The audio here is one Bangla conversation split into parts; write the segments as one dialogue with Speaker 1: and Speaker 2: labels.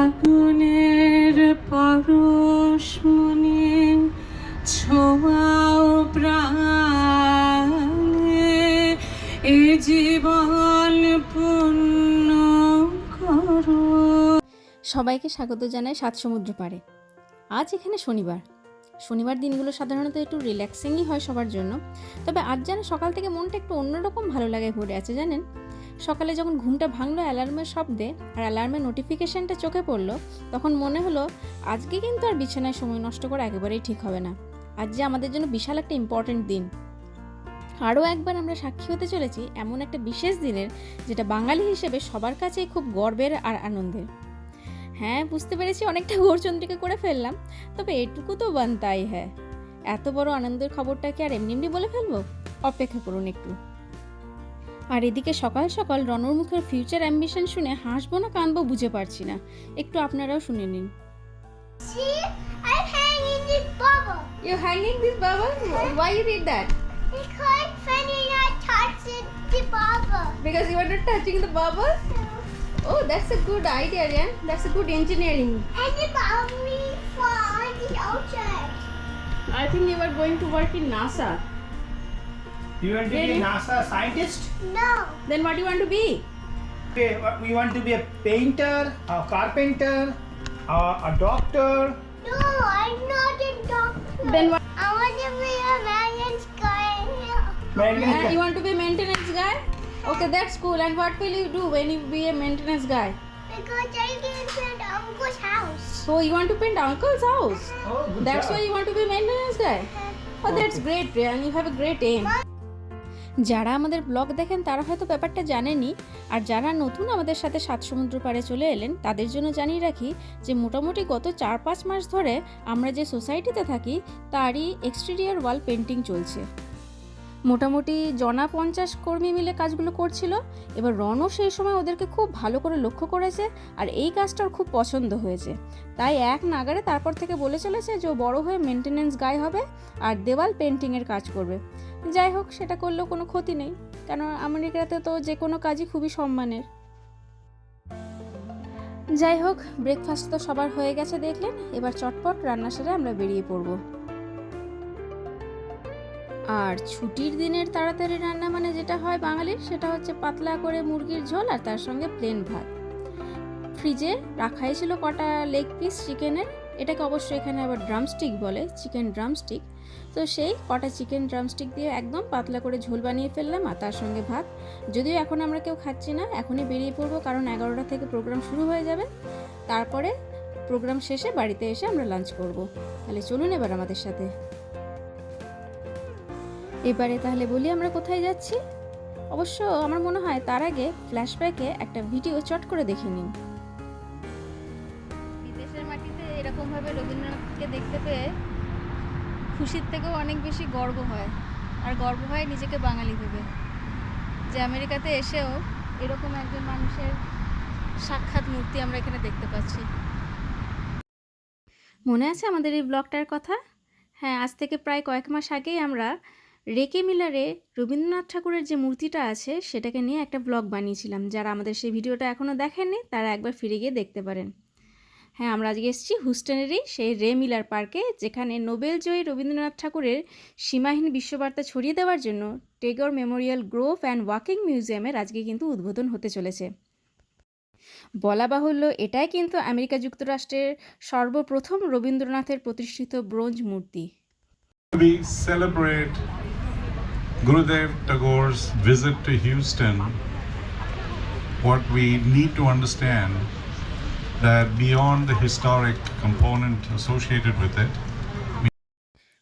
Speaker 1: আগুনের পরশ মনে ছোঁয়াও প্রাণে এ জীবন পূর্ণ করো।
Speaker 2: সবাইকে স্বাগত জানাই সাত সমুদ্র পাড়ে। আজ এখানে শনিবার দিনগুলো সাধারণত একটু রিল্যাক্সিংই হয় সবার জন্য, তবে আজ যেন সকাল থেকে মনটা একটু অন্যরকম ভালো লাগে ভরে আছে। জানেন, সকালে যখন ঘুমটা ভাঙলো অ্যালার্মের শব্দে আর অ্যালার্মের নোটিফিকেশানটা চোখে পড়লো, তখন মনে হলো আজকে কিন্তু আর বিছানায় সময় নষ্ট করা একেবারেই ঠিক হবে না। আজ যে আমাদের জন্য বিশাল একটা ইম্পর্টেন্ট দিন। আরও একবার আমরা সাক্ষী হতে চলেছি এমন একটা বিশেষ দিনের, যেটা বাঙালি হিসেবে সবার কাছেই খুব গর্বের আর আনন্দের। হ্যাঁ, বুঝতে পেরেছি অনেকটা ঘোরচন্দ্রিকা করে ফেললাম, তবে এটুকু তো বানতাই হ্যাঁ। এত বড় আনন্দের খবরটা কি আর এমনি এমনি বলে ফেলবো? অপেক্ষা করুন একটু। আর এদিকে সকাল সকাল রনর মুখের ফিউচার অ্যাম্বিশন শুনে হাসবো না কাঁদবো বুঝে পারছি না, একটু আপনারাও শুনে নিন।
Speaker 3: See, I'm hanging this bubble.
Speaker 2: You're hanging this bubble? Why you did that?
Speaker 3: Because when you're not touching the bubble.
Speaker 2: Because you are not touching the bubble? Oh, that's a good idea, Ryan. That's a good engineering.
Speaker 3: And the bubble for on the outside.
Speaker 2: I think you are going to work in NASA.
Speaker 4: You want to be a NASA scientist?
Speaker 3: No.
Speaker 2: Then what do you want to be?
Speaker 4: Okay, we want to be a painter, a carpenter, a doctor.
Speaker 3: No, I'm not a doctor.
Speaker 2: Then what?
Speaker 3: I want to be a maintenance guy.
Speaker 2: You want to be a maintenance guy? Okay, that's cool. And what will you do when you be a maintenance guy?
Speaker 3: Because I can paint Uncle's house.
Speaker 2: So you want to paint uncle's house?
Speaker 4: Oh, good
Speaker 2: That's
Speaker 4: job.
Speaker 2: why you want to be a maintenance guy? Oh, that's great, Ryan. You have a great aim. যারা আমাদের ব্লগ দেখেন তারা হয়তো ব্যাপারটা জানেনই, আর যারা নতুন আমাদের সাথে সাত সমুদ্র পাড়ে চলে এলেন তাদের জন্য জানিয়ে রাখি যে মোটামুটি গত 4-5 মাস ধরে আমরা যে সোসাইটিতে থাকি তারই এক্সটেরিয়র ওয়াল পেন্টিং চলছে। মোটামুটি 50 কর্মী মিলে কাজগুলো করছিল। এবার রনও সেই সময় ওদেরকে খুব ভালো করে লক্ষ্য করেছে আর এই কাজটার খুব পছন্দ হয়েছে, তাই এক নাগারে তারপর থেকে বলে চলেছে যে ও বড় হয়ে মেনটেনেন্স গাই হবে আর দেওয়াল পেন্টিংয়ের কাজ করবে। যাই হোক, সেটা করলেও কোনো ক্ষতি নেই, কেন আমেরিকাতে তো যে কোনো কাজই খুবই সম্মানের। যাই হোক, ব্রেকফাস্ট তো সবার হয়ে গেছে দেখলেন, এবার চটপট রান্না সেরে আমরা বেরিয়ে পড়ব। আর ছুটির দিনের তাড়াতাড়ি রান্না মানে যেটা হয় বাঙালির, সেটা হচ্ছে পাতলা করে মুরগির ঝোল আর তার সঙ্গে প্লেন ভাত। ফ্রিজে রাখাই ছিল কটা লেগ পিস চিকেনের, এটাকে অবশ্যই এখানে আবার ড্রামস্টিক বলে, চিকেন ড্রামস্টিক। তো সেই কটা চিকেন ড্রামস্টিক দিয়ে একদম পাতলা করে ঝোল বানিয়ে ফেললাম আর তার সঙ্গে ভাত। যদিও এখন আমরা কেউ খাচ্ছি না, এখনই বেরিয়ে পড়বো, কারণ 11টা থেকে প্রোগ্রাম শুরু হয়ে যাবে। তারপরে প্রোগ্রাম শেষে বাড়িতে এসে আমরা লাঞ্চ করব। তাহলে চলুন এবার আমাদের সাথে। এবারে তাহলে বলি আমরা কোথায় যাচ্ছি। অবশ্য আমার মনে হয় তার আগে ফ্ল্যাশব্যাকে একটা ভিডিও চট করে দেখে নিন। বিদেশের মাটিতে এরকমভাবে রবীন্দ্রনাথকে দেখতে পেয়ে খুশির থেকেও অনেক বেশি গর্ব হয়, আর গর্ব হয় নিজেকে বাঙালি ভেবে, যে আমেরিকাতে এসেও এরকম একজন মানুষের সাক্ষাৎ মূর্তি আমরা এখানে দেখতে পাচ্ছি। মনে আছে আমাদের এই ব্লগটার কথা? হ্যাঁ, আজ থেকে প্রায় কয়েক মাস আগেই আমরা রেকে মিলারে রবীন্দ্রনাথ ঠাকুরের যে মূর্তিটা আছে সেটাকে নিয়ে একটা ব্লগ বানিয়েছিলাম। যারা আমাদের সেই ভিডিওটা এখনও দেখেননি তারা একবার ফিরে গিয়ে দেখতে পারেন। হ্যাঁ, আমরা আজকে এসেছি হুস্টনেরই সেই রে মিলার পার্কে, যেখানে নোবেল জয়ী রবীন্দ্রনাথ ঠাকুরের সীমাহীন বিশ্ববার্তা ছড়িয়ে দেওয়ার জন্য Tagore Memorial Grove and walking মিউজিয়ামের আজকে কিন্তু উদ্বোধন হতে চলেছে। বলা বাহুল্য, এটাই কিন্তু আমেরিকা যুক্তরাষ্ট্রের সর্বপ্রথম রবীন্দ্রনাথের প্রতিষ্ঠিত ব্রোঞ্জ মূর্তি।
Speaker 5: We celebrate Gurudev Tagore's visit to Houston. What we need to understand that beyond the historic component associated with it,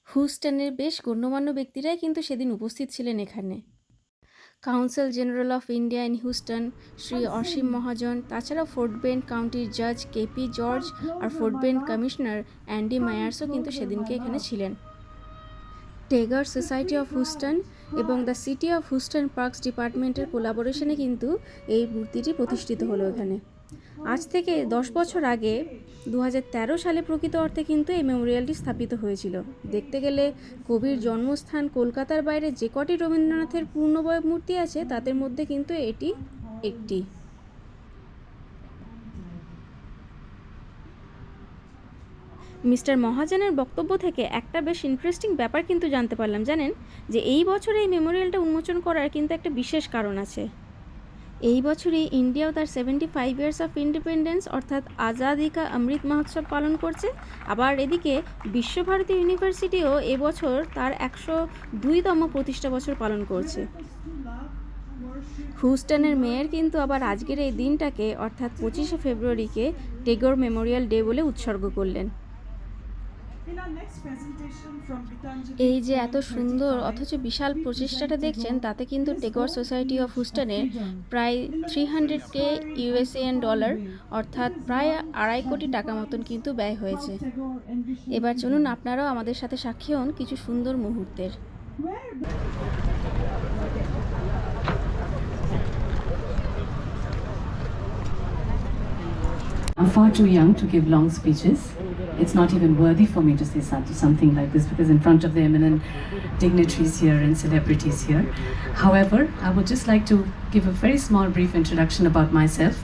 Speaker 2: হুস্টনের বেশ গণ্যমান্য ব্যক্তিরাই কিন্তু সেদিন উপস্থিত ছিলেন এখানে। Council general of India in Houston Shri Asim Mahajan, তাছাড়াও ফোর্ট বেন্ড কাউন্টির জাজ কেপি জর্জ আর ফোর্ট বেন্ড কমিশনার অ্যান্ডি মায়ার্সও কিন্তু সেদিনকে এখানে ছিলেন। টেগর সোসাইটি অফ হিউস্টন এবং the city of Houston parks ডিপার্টমেন্টের কোলাবোরেশনে কিন্তু এই মূর্তিটি প্রতিষ্ঠিত হলো এখানে। আজ থেকে 10 বছর আগে 2013 সালে প্রকৃত অর্থে কিন্তু এই মেমোরিয়ালটি স্থাপিত হয়েছিল। দেখতে গেলে কবির জন্মস্থান কলকাতার বাইরে যে কটি রবীন্দ্রনাথের পূর্ণবয়ব মূর্তি আছে তাদের মধ্যে কিন্তু এটি একটি। মিস্টার মহাজনের বক্তব্য থেকে একটা বেশ ইন্টারেস্টিং ব্যাপার কিন্তু জানতে পারলাম, জানেন, যে এই বছরে এই মেমোরিয়ালটা উন্মোচন করার কিন্তু একটা বিশেষ কারণ আছে। এই বছরই ইন্ডিয়াও তার 75 ইয়ার্স অফ ইন্ডিপেন্ডেন্স অর্থাৎ আজাদি কা অমৃত মহোৎসব পালন করছে। আবার এদিকে বিশ্বভারতী ইউনিভার্সিটিও এবছর তার 102তম প্রতিষ্ঠা বছর পালন করছে। হিউস্টনের মেয়র কিন্তু আবার আজকের এই দিনটাকে অর্থাৎ 25শে ফেব্রুয়ারিকে টেগোর মেমোরিয়াল ডে বলে উৎসর্গ করলেন। এই যে এত সুন্দর অথচ বিশাল প্রচেষ্টাটা দেখছেন, তাতে কিন্তু টেগোর সোসাইটি অফ হিউস্টনের প্রায় 300K ইউএসএন ডলার অর্থাৎ প্রায় 2.5 কোটি টাকা মতন কিন্তু ব্যয় হয়েছে। এবার চলুন আপনারাও আমাদের সাথে সাক্ষী হন কিছু সুন্দর মুহূর্তের।
Speaker 6: I'm far too young to give long speeches. It's not even worthy for me to say something like this because in front of the eminent dignitaries here and celebrities here. However, I would just like to give a very small brief introduction about myself.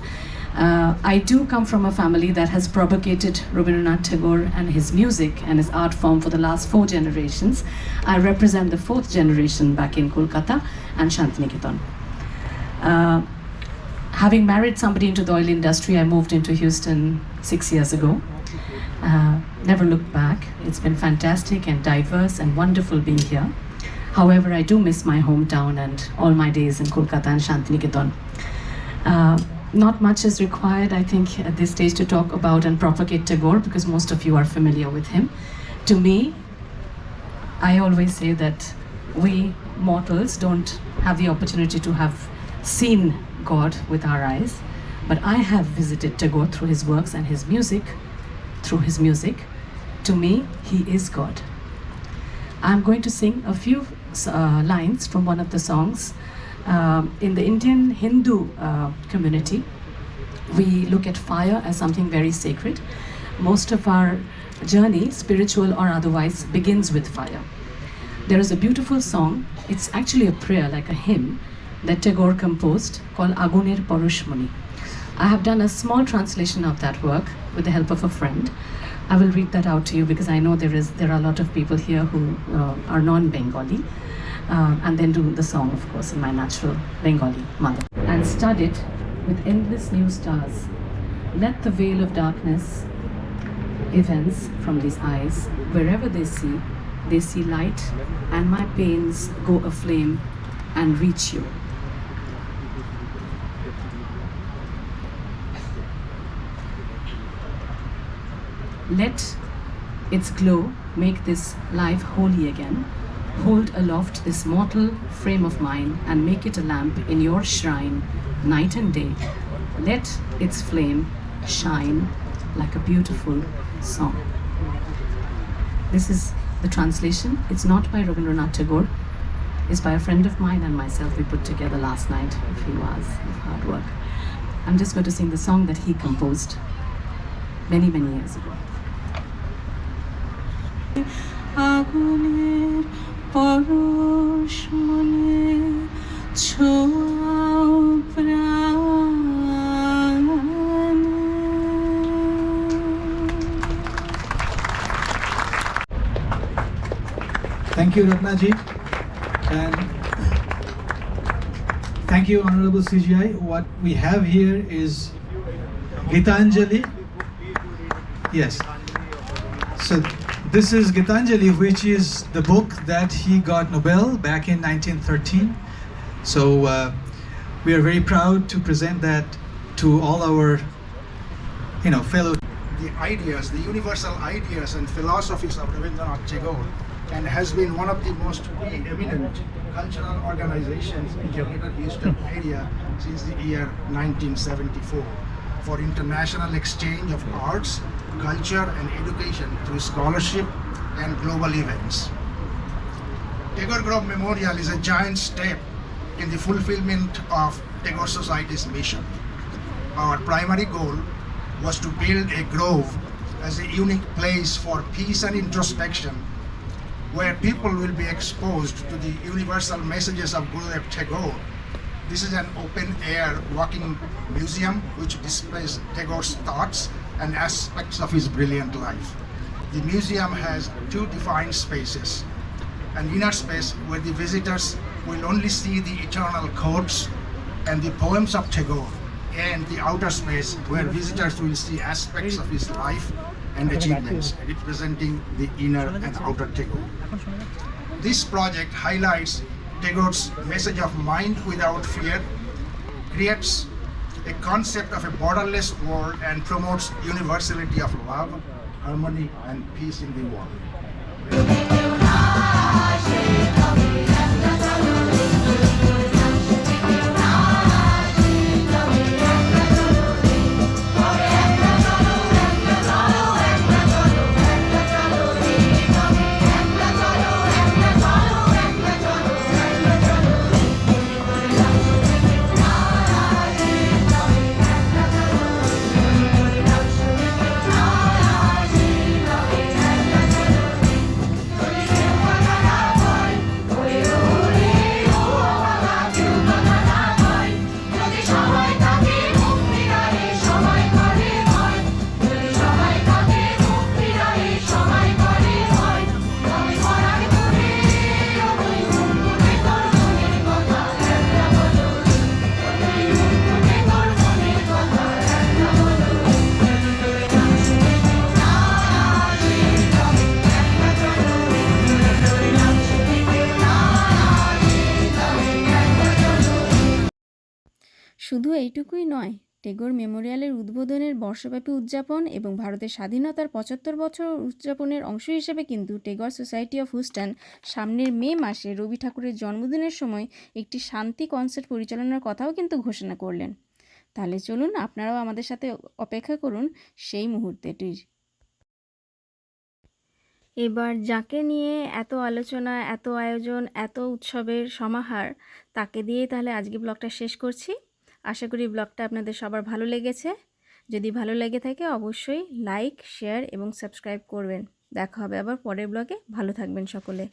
Speaker 6: I do come from a family that has propagated Rabindranath Tagore and his music and his art form for the last 4 generations. I represent the 4th generation back in Kolkata and Shantiniketan. Having married somebody into the oil industry, I moved into Houston 6 years ago. Never looked back. It's been fantastic and diverse and wonderful being here. However, I do miss my hometown and all my days in Kolkata and Shantiniketan. Not much is required, I think, at this stage to talk about and propagate Tagore because most of you are familiar with him. To me, I always say that we mortals don't have the opportunity to have seen God with our eyes, but I have visited Tagore through his works and his music. Through his music, to me, he is God. I'm going to sing a few lines from one of the songs. In the Indian Hindu community, we look at fire as something very sacred. Most of our journey, spiritual or otherwise, begins with fire. There is a beautiful song, it's actually a prayer, like a hymn, that Tagore composed called Agunir Parushmani. I have done a small translation of that work with the help of a friend. I will read that out to you because I know there are a lot of people here who are non-Bengali and then do the song, of course, in my natural Bengali mother. And stud it with endless new stars. Let the veil of darkness events from these eyes. Wherever they see light, and my pains go aflame and reach you. Let its glow make this life holy again. Hold aloft this mortal frame of mine and make it a lamp in your shrine, night and day. Let its flame shine like a beautiful song. This is the translation. It's not by Rabindranath Tagore. It's by a friend of mine and myself. We put together last night a few hours of hard work. I'm just going to sing the song that he composed many, many years ago.
Speaker 1: আগুনের পরশ মনে ছোঁয়াও প্রাণে।
Speaker 7: Thank you, Ratnaji, and thank you, Honorable CGI. What we have here is Gitanjali. Yes. So this is Gitanjali, which is the book that he got Nobel back in 1913. So we are very proud to present that to all our, fellow.
Speaker 8: The ideas, the universal ideas and philosophies of Rabindranath Tagore, and has been one of the most preeminent cultural organizations in the Greater Houston area since the year 1974 for international exchange of arts, culture and education through scholarship and global events. Tagore Grove Memorial is a giant step in the fulfillment of Tagore Society's mission. Our primary goal was to build a grove as a unique place for peace and introspection, where people will be exposed to the universal messages of Gurudev Tagore. This is an open-air walking museum which displays Tagore's thoughts and aspects of his brilliant life. The museum has two defined spaces: an inner space where the visitors will only see the eternal quotes and the poems of Tagore, and the outer space where visitors will see aspects of his life and achievements representing the inner and outer Tagore. This project highlights Tagore's message of mind without fear, creates a concept of a borderless world, and promotes universality of love, harmony, and peace in the world.
Speaker 2: শুধু এইটুকুই নয়, টেগোর মেমোরিয়ালের উদ্বোধনের বর্ষব্যাপী উদযাপন এবং ভারতের স্বাধীনতার ৭৫ বছর উদযাপনের অংশ হিসেবে কিন্তু টেগর সোসাইটি অফ হিউস্টন সামনের মে মাসে রবি ঠাকুরের জন্মদিনের সময় একটি শান্তি কনসার্ট পরিচালনার কথাও কিন্তু ঘোষণা করলেন। তাহলে চলুন আপনারাও আমাদের সাথে অপেক্ষা করুন সেই মুহূর্তটির। এবার যাকে নিয়ে এত আলোচনা, এত আয়োজন, এত উৎসবের সমাহার, তাকে দিয়েই তাহলে আজকে ব্লগটা শেষ করছি। আশা করি ব্লগটা আপনাদের সবার ভালো লেগেছে। যদি ভালো লেগে থাকে অবশ্যই লাইক, শেয়ার এবং সাবস্ক্রাইব করবেন। দেখা হবে আবার পরের ব্লগে। ভালো থাকবেন সকলে।